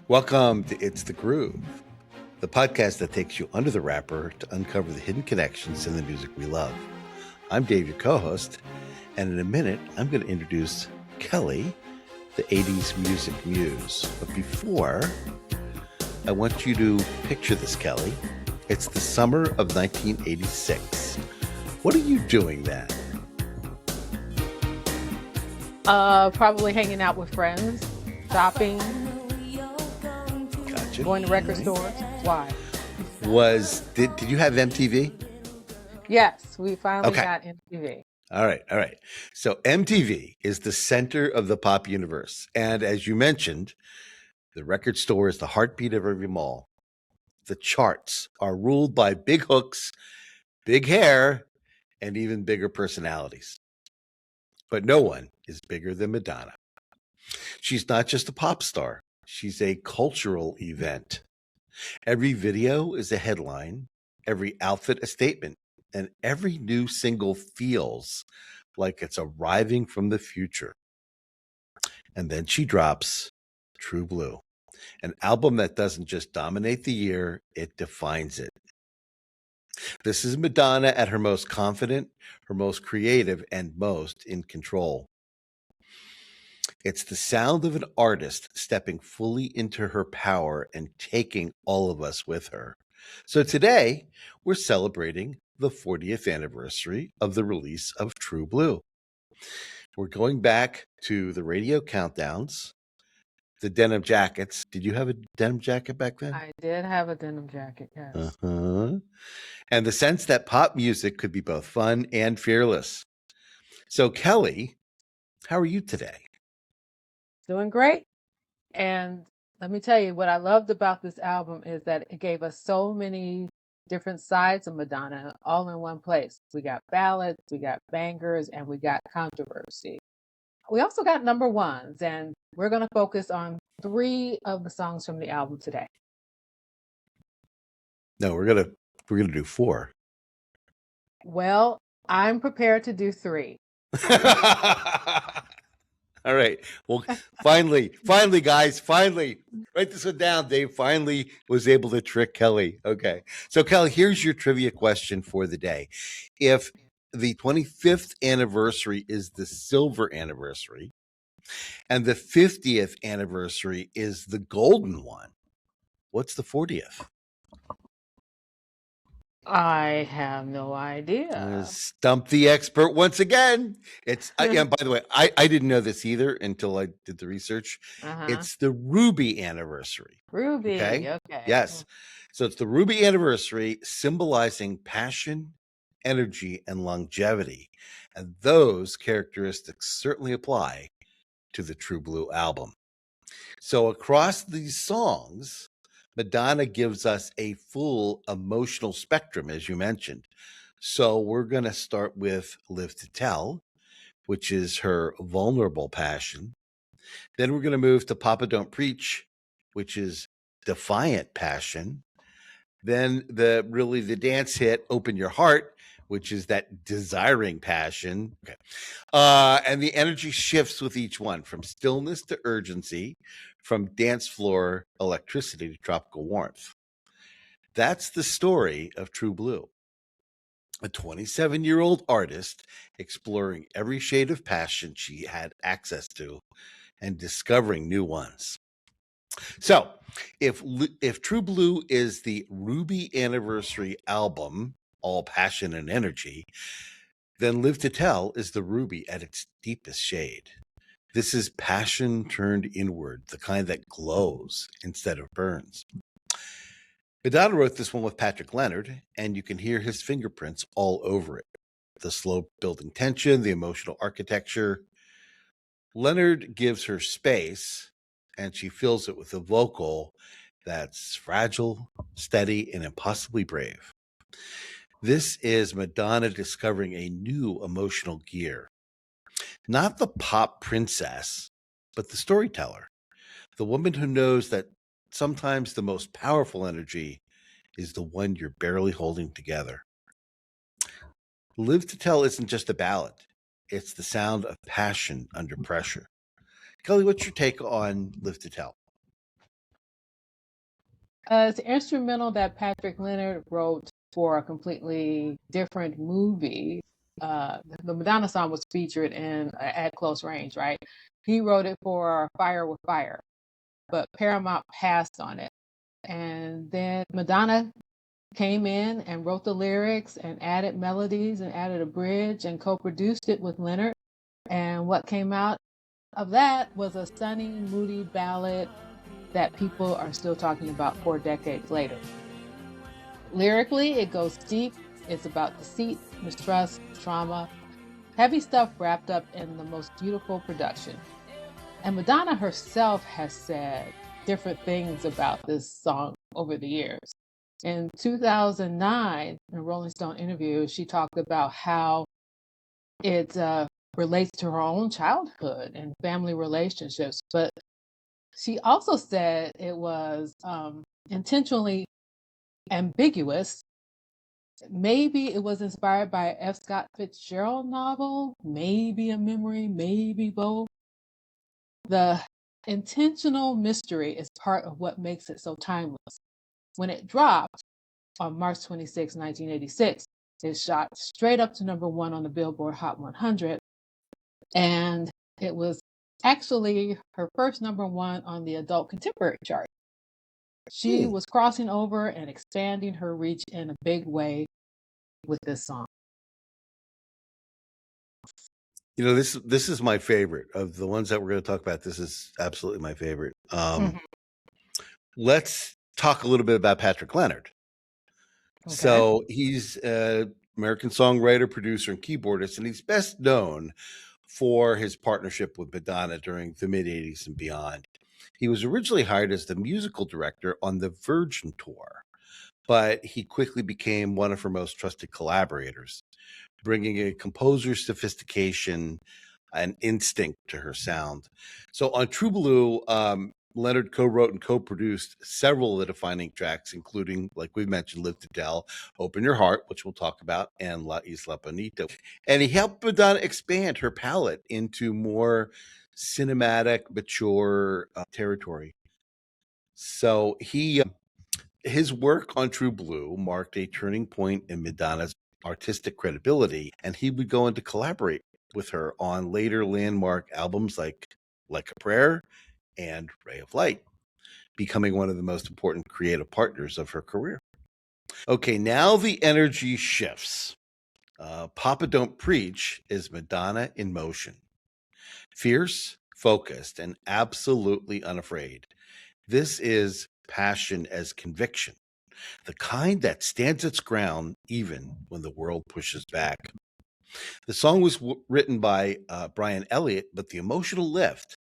Welcome to It's the Groove, the podcast that takes you under the wrapper to uncover the hidden connections in the music we love. I'm Dave, your co-host, and in a minute, I'm going to introduce Kelly, the 80s music muse. But before, I want you to picture this, Kelly. It's the summer of 1986. What are you doing then? Probably hanging out with friends, shopping, Gotcha. going to record stores. Why? Did you have MTV? Yes, we finally Okay. got MTV. All right. So MTV is the center of the pop universe. And as you mentioned, the record store is the heartbeat of every mall. The charts are ruled by big hooks, big hair, and even bigger personalities. But no one is bigger than Madonna. She's not just a pop star. She's a cultural event. Every video is a headline, every outfit a statement, and every new single feels like it's arriving from the future. And then she drops True Blue, an album that doesn't just dominate the year, it defines it. This is Madonna at her most confident, her most creative, and most in control. It's the sound of an artist stepping fully into her power and taking all of us with her. So today, we're celebrating the 40th anniversary of the release of True Blue. We're going back to the radio countdowns, the denim jackets. Did you have a denim jacket back then? I did have a denim jacket, yes. Uh-huh. And the sense that pop music could be both fun and fearless. So, Kelly, how are you today? Doing great. And let me tell you, what I loved about this album is that it gave us so many different sides of Madonna all in one place. We got ballads, we got bangers, and we got controversy. We also got number ones, and we're going to focus on 3 of the songs from the album today. No, we're gonna do 4. Well, I'm prepared to do 3. All right. Well, finally, guys, write this one down. Dave finally was able to trick Kelly. Okay. So, Kelly, here's your trivia question for the day. If the 25th anniversary is the silver anniversary and the 50th anniversary is the golden one, what's the 40th? I have no idea. Stump the expert once again. It's and by the way, I didn't know this either until I did the research. It's the Ruby anniversary. Ruby. Okay. Yes. So it's the Ruby anniversary, symbolizing passion, energy, and longevity. And those characteristics certainly apply to the True Blue album. So across these songs, Madonna gives us a full emotional spectrum, as you mentioned. So we're going to start with Live to Tell, which is her vulnerable passion. Then we're going to move to Papa Don't Preach, which is defiant passion. Then the dance hit, Open Your Heart, which is that desiring passion. Okay. And the energy shifts with each one, from stillness to urgency, from dance floor electricity to tropical warmth. That's the story of True Blue, a 27-year-old artist exploring every shade of passion she had access to and discovering new ones. So, if True Blue is the Ruby anniversary album, all passion and energy, then Live to Tell is the Ruby at its deepest shade. This is passion turned inward, the kind that glows instead of burns. Madonna wrote this one with Patrick Leonard, and you can hear his fingerprints all over it. The slow building tension, the emotional architecture. Leonard gives her space, and she fills it with a vocal that's fragile, steady, and impossibly brave. This is Madonna discovering a new emotional gear. Not the pop princess, but the storyteller. The woman who knows that sometimes the most powerful energy is the one you're barely holding together. Live to Tell isn't just a ballad. It's the sound of passion under pressure. Kelly, what's your take on Live to Tell? It's an instrumental that Patrick Leonard wrote for a completely different movie. The Madonna song was featured in At Close Range, right? He wrote it for Fire with Fire, but Paramount passed on it. And then Madonna came in and wrote the lyrics and added melodies and added a bridge and co-produced it with Leonard. And what came out of that was a sunny, moody ballad that people are still talking about 4 decades later. Lyrically, it goes deep. It's about deceit, mistrust, trauma, heavy stuff wrapped up in the most beautiful production. And Madonna herself has said different things about this song over the years. In 2009, in a Rolling Stone interview, she talked about how it relates to her own childhood and family relationships. But she also said it was intentionally ambiguous. Maybe it was inspired by an F. Scott Fitzgerald novel, maybe a memory, maybe both. The intentional mystery is part of what makes it so timeless. When it dropped on March 26, 1986, it shot straight up to #1 on the Billboard Hot 100. And it was actually her first #1 on the adult contemporary chart. She was crossing over and expanding her reach in a big way with this song. You know, this is my favorite of the ones that we're going to talk about. This is absolutely my favorite. Let's talk a little bit about Patrick Leonard. Okay. So he's an American songwriter, producer, and keyboardist, and he's best known for his partnership with Madonna during the mid-'80s and beyond. He was originally hired as the musical director on the Virgin tour, but he quickly became one of her most trusted collaborators, bringing a composer's sophistication and instinct to her sound. So on True Blue, Leonard co-wrote and co-produced several of the defining tracks, including, like we mentioned, Live to Tell, Open Your Heart, which we'll talk about, and La Isla Bonita. And he helped Madonna expand her palette into more cinematic, mature territory. So his work on True Blue marked a turning point in Madonna's artistic credibility, and he would go on to collaborate with her on later landmark albums like a Prayer and Ray of Light, becoming one of the most important creative partners of her career. Okay, now the energy shifts. Papa Don't Preach is Madonna in motion. Fierce, focused, and absolutely unafraid. This is passion as conviction, the kind that stands its ground even when the world pushes back. The song was written by Brian Elliott, but the emotional lift,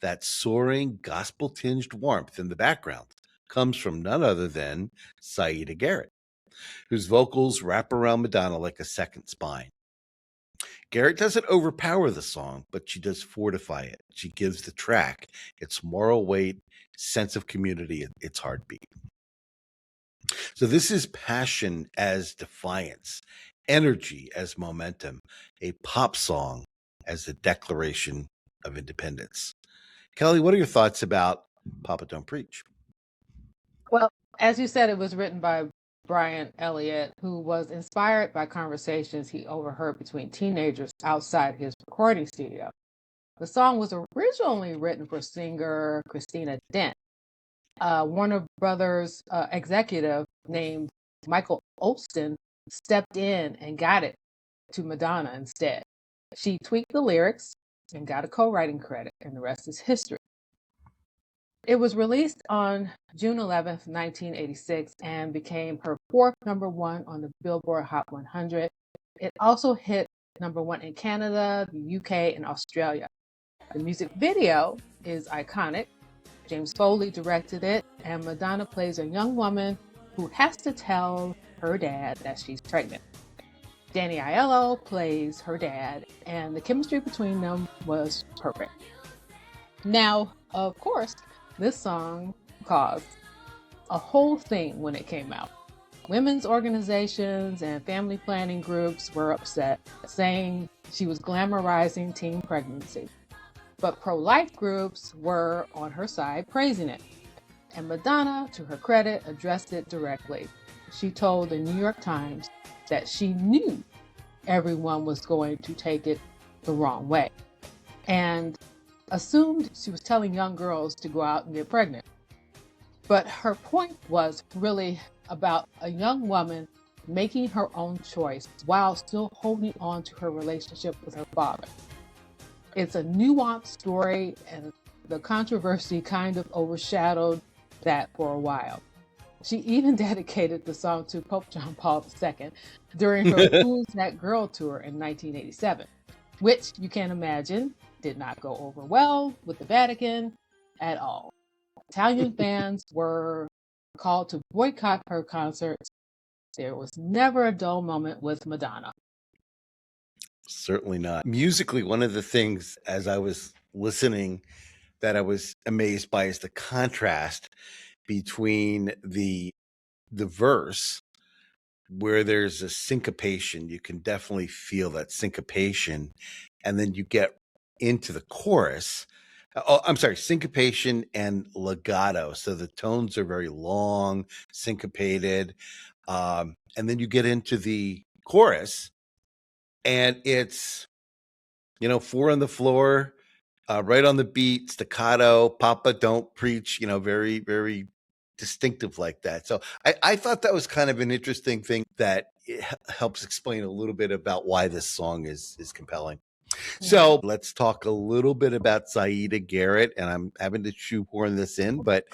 that soaring, gospel-tinged warmth in the background, comes from none other than Siedah Garrett, whose vocals wrap around Madonna like a second spine. Garrett doesn't overpower the song, but she does fortify it. She gives the track its moral weight, sense of community, its heartbeat. So this is passion as defiance, energy as momentum, a pop song as a declaration of independence. Kelly, what are your thoughts about Papa Don't Preach? Well, as you said, it was written by Brian Elliott, who was inspired by conversations he overheard between teenagers outside his recording studio. The song was originally written for singer Christina Dent. Warner Brothers executive named Michael Olston stepped in and got it to Madonna instead. She tweaked the lyrics and got a co-writing credit, and the rest is history. It was released on June 11th, 1986, and became her fourth #1 on the Billboard Hot 100. It also hit #1 in Canada, the UK, and Australia. The music video is iconic. James Foley directed it, and Madonna plays a young woman who has to tell her dad that she's pregnant. Danny Aiello plays her dad, and the chemistry between them was perfect. Now, of course, this song caused a whole thing when it came out. Women's organizations and family planning groups were upset, saying she was glamorizing teen pregnancy. But pro-life groups were on her side, praising it. And Madonna, to her credit, addressed it directly. She told the New York Times that she knew everyone was going to take it the wrong way and assumed she was telling young girls to go out and get pregnant. But her point was really about a young woman making her own choice while still holding on to her relationship with her father. It's a nuanced story, and the controversy kind of overshadowed that for a while. She even dedicated the song to Pope John Paul II during her Who's That Girl tour in 1987, which you can imagine did not go over well with the Vatican at all. Italian fans were called to boycott her concerts. There was never a dull moment with Madonna. Certainly not. Musically, one of the things as I was listening that I was amazed by is the contrast between the verse where there's a syncopation. You can definitely feel that syncopation, and then you get into the chorus. Oh, I'm sorry, syncopation and legato. So the tones are very long, syncopated. And then you get into the chorus, and it's, four on the floor, right on the beat, staccato, Papa Don't Preach, very, very distinctive like that. So I thought that was kind of an interesting thing that helps explain a little bit about why this song is compelling. So let's talk a little bit about Siedah, Garrett, and I'm having to shoehorn this in, but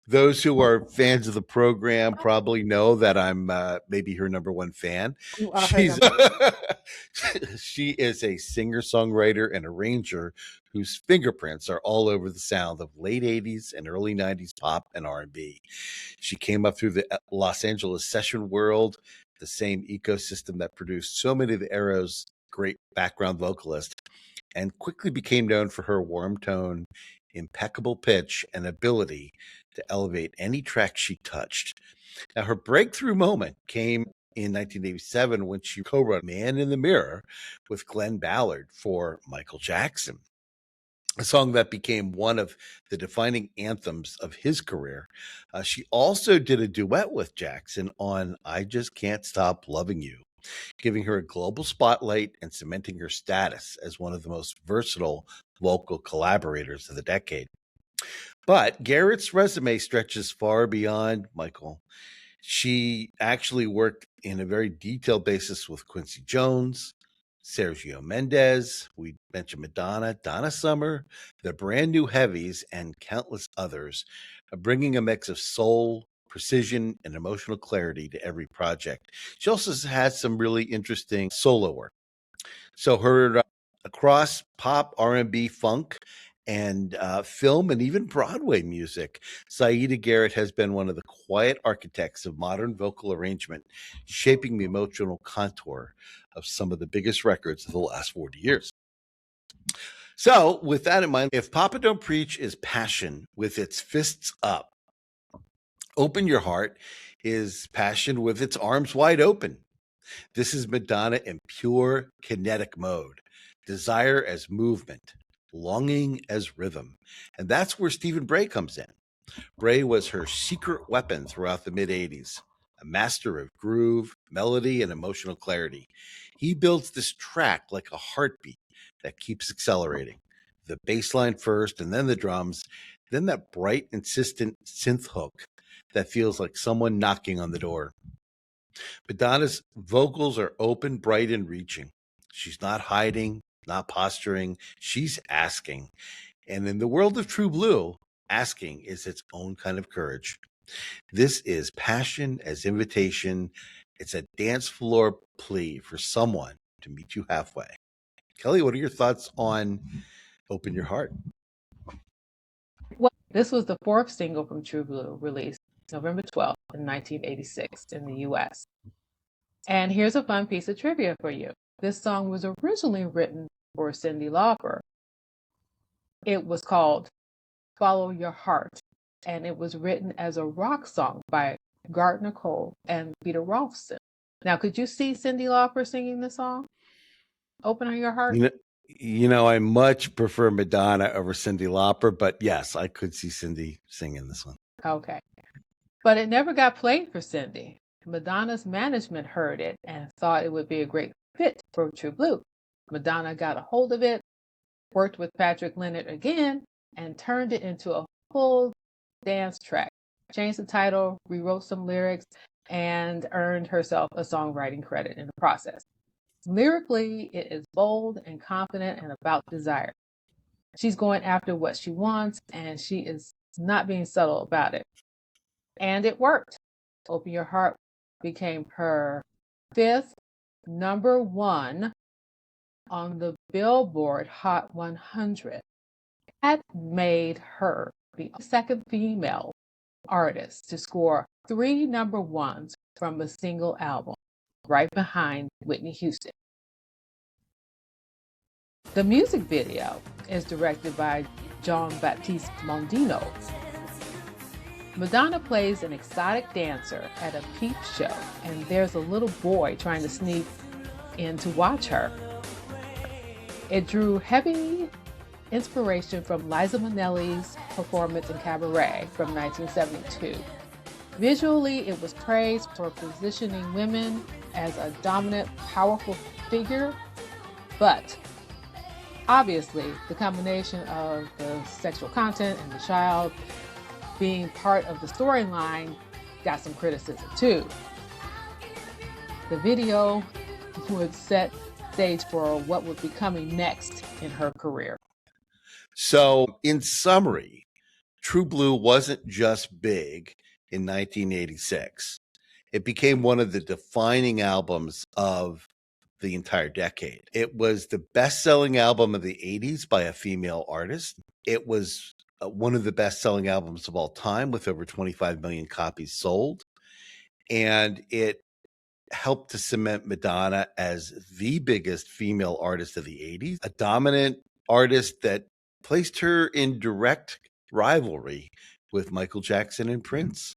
those who are fans of the program probably know that I'm maybe her number one fan. You are She's she is a singer-songwriter and arranger whose fingerprints are all over the sound of late 80s and early 90s pop and R&B. She came up through the Los Angeles session world, the same ecosystem that produced so many of the era's great background vocalists, and quickly became known for her warm tone, impeccable pitch, and ability to elevate any track she touched. Now, her breakthrough moment came in 1987 when she co-wrote Man in the Mirror with Glenn Ballard for Michael Jackson, a song that became one of the defining anthems of his career. She also did a duet with Jackson on I Just Can't Stop Loving You, giving her a global spotlight and cementing her status as one of the most versatile vocal collaborators of the decade. But Garrett's resume stretches far beyond Michael. She actually worked in a very detailed basis with Quincy Jones, Sergio Mendes, we mentioned Madonna, Donna Summer, the Brand New Heavies, and countless others, bringing a mix of soul, precision, and emotional clarity to every project. She also has some really interesting solo work. So her across pop, R&B, funk, and film and even Broadway music, Siedah Garrett has been one of the quiet architects of modern vocal arrangement, shaping the emotional contour of some of the biggest records of the last 40 years. So, with that in mind, if Papa Don't Preach is passion with its fists up, Open Your Heart is passion with its arms wide open. This is Madonna in pure kinetic mode, desire as movement, longing as rhythm. And that's where Stephen Bray comes in. Bray was her secret weapon throughout the mid 80s, a master of groove, melody, and emotional clarity. He builds this track like a heartbeat that keeps accelerating. The bass line first, and then the drums, then that bright, insistent synth hook that feels like someone knocking on the door. Madonna's vocals are open, bright, and reaching. She's not hiding, not posturing. She's asking. And in the world of True Blue, asking is its own kind of courage. This is passion as invitation. It's a dance floor plea for someone to meet you halfway. Kelly, what are your thoughts on Open Your Heart? Well, this was the fourth single from True Blue, released November 12th in 1986 in the US. And here's a fun piece of trivia for you. This song was originally written for Cyndi Lauper. It was called Follow Your Heart, and it was written as a rock song by Gardner Cole and Peter Rolfson. Now, could you see Cyndi Lauper singing the song, Open Your Heart? I much prefer Madonna over Cyndi Lauper, but yes, I could see Cyndi singing this one. Okay. But it never got played for Cyndi. Madonna's management heard it and thought it would be a great fit for True Blue. Madonna got a hold of it, worked with Patrick Leonard again, and turned it into a full dance track. Changed the title, rewrote some lyrics, and earned herself a songwriting credit in the process. Lyrically, it is bold and confident and about desire. She's going after what she wants, and she is not being subtle about it. And it worked. Open Your Heart became her 5th number 1 on the Billboard Hot 100. That made her the second female artist to score 3 number 1s from a single album, right behind Whitney Houston. The music video is directed by Jean-Baptiste Mondino. Madonna plays an exotic dancer at a peep show, and there's a little boy trying to sneak in to watch her. It drew heavy inspiration from Liza Minnelli's performance in Cabaret from 1972. Visually, it was praised for positioning women as a dominant, powerful figure, but obviously, the combination of the sexual content and the child being part of the storyline got some criticism too. The video would set stage for what would be coming next in her career. So, in summary, True Blue wasn't just big in 1986. It became one of the defining albums of the entire decade. It was the best-selling album of the 80s by a female artist. It was one of the best-selling albums of all time with over 25 million copies sold. And it helped to cement Madonna as the biggest female artist of the 80s, a dominant artist that placed her in direct rivalry with Michael Jackson and Prince.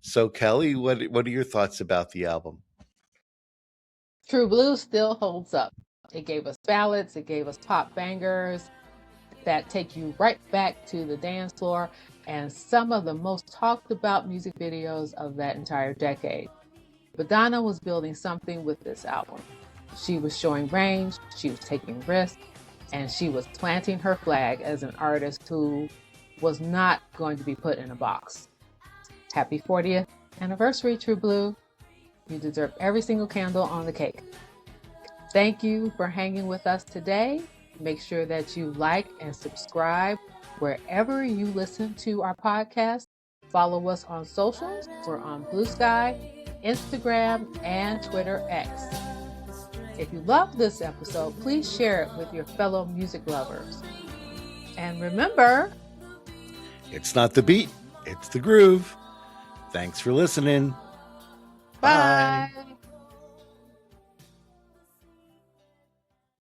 So, Kelly, what are your thoughts about the album? True Blue still holds up. It gave us ballads, it gave us pop bangers that take you right back to the dance floor, and some of the most talked about music videos of that entire decade. Madonna was building something with this album. She was showing range, she was taking risks, and she was planting her flag as an artist who was not going to be put in a box. Happy 40th anniversary, True Blue. You deserve every single candle on the cake. Thank you for hanging with us today. Make sure that you like and subscribe wherever you listen to our podcast. Follow us on socials. We're on Blue Sky, Instagram, and Twitter X. If you love this episode, please share it with your fellow music lovers. And remember, it's not the beat, it's the groove. Thanks for listening. Bye.